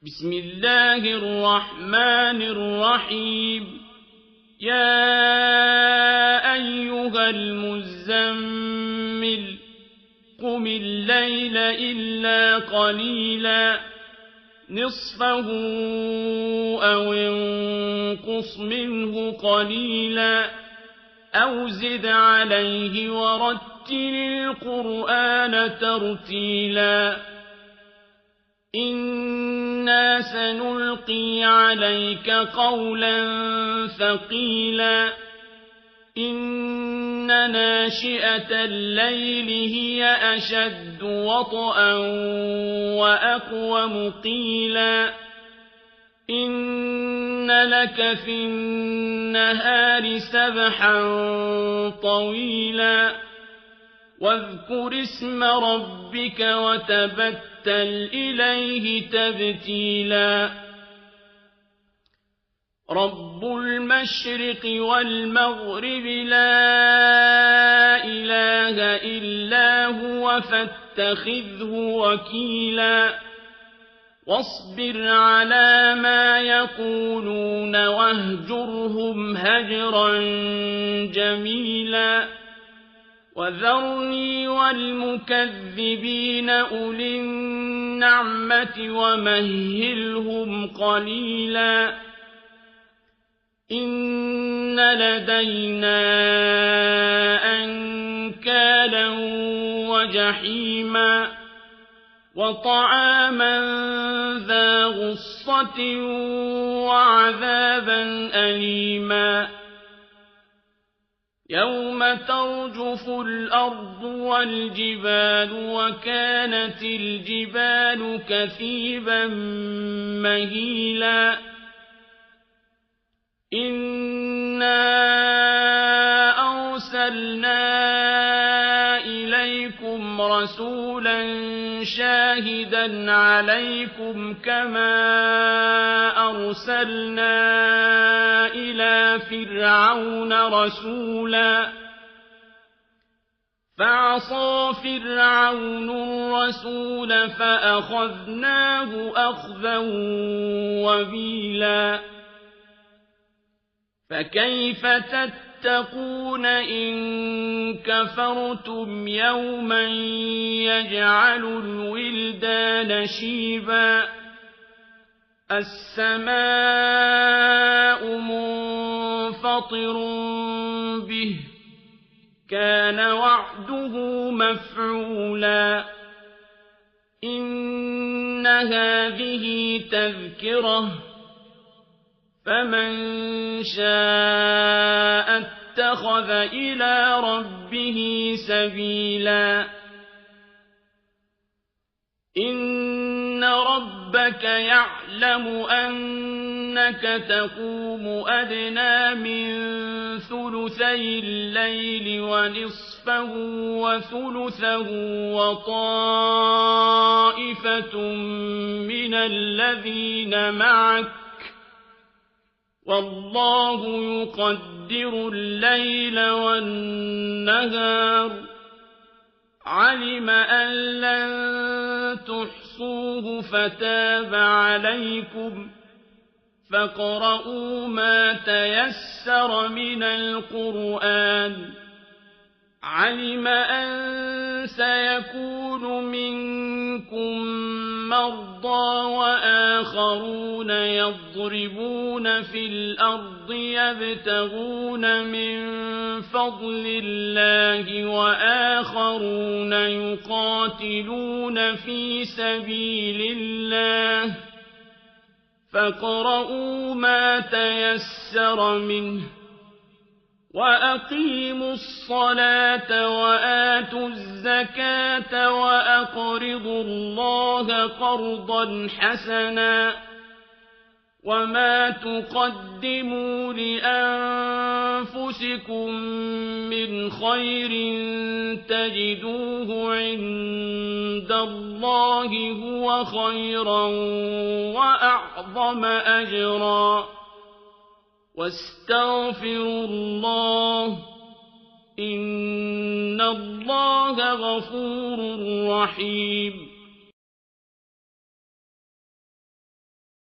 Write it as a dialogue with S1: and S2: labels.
S1: بسم الله الرحمن الرحيم يا أيها المزمل قم الليل إلا قليلا نصفه أو انقص منه قليلا أو زد عليه ورتل القرآن ترتيلا إنا سنلقي عليك قولا ثقيلا إن ناشئة الليل هي أشد وطئا وأقوم قيلا إن لك في النهار سبحا طويلا واذكر اسم ربك وتبتل إليه تبتيلا رب المشرق والمغرب لا إله إلا هو فاتخذه وكيلا واصبر على ما يقولون واهجرهم هجرا جميلا وذرني والمكذبين أولي النعمة ومهلهم قليلا إن لدينا أنكالا وجحيما وطعاما ذا غصة وعذابا أليما يوم ترجف الأرض والجبال وكانت الجبال كثيبا مهيلا إنا أرسلنا إليكم رسولا شاهدا عليكم كما أرسلنا إلى فرعون رسولا فعصى فرعون الرسول فأخذناه أخذا وبيلا فكيف تتقون إن كفرتم يوما يجعل الولدان شيبا السماء منفطر به كان وعده مفعولا إن هذه تذكرة فمن شاء اتخذ إلى ربه سبيلا إن ربك يعلم أنك تقوم أدنى من ثلثي الليل ونصفه وثلثه وطائفة من الذين معك والله يقدر الليل والنهار علم أن لن تحصوه فتاب عليكم فاقرؤوا ما تيسر من القرآن علم أن سيكون منكم مرضى وآخرون يضربون في الأرض يبتغون من فضل الله وآخرون يقاتلون في سبيل الله فاقرؤوا ما تيسر منه وأقيموا الصلاة وآتوا الزكاة وأقرضوا الله قرضا حسنا وما تقدموا لأنفسكم من خير تجدوه عند الله هو خيرا وأعظم أجرا واستغفروا الله إن الله غفور رحيم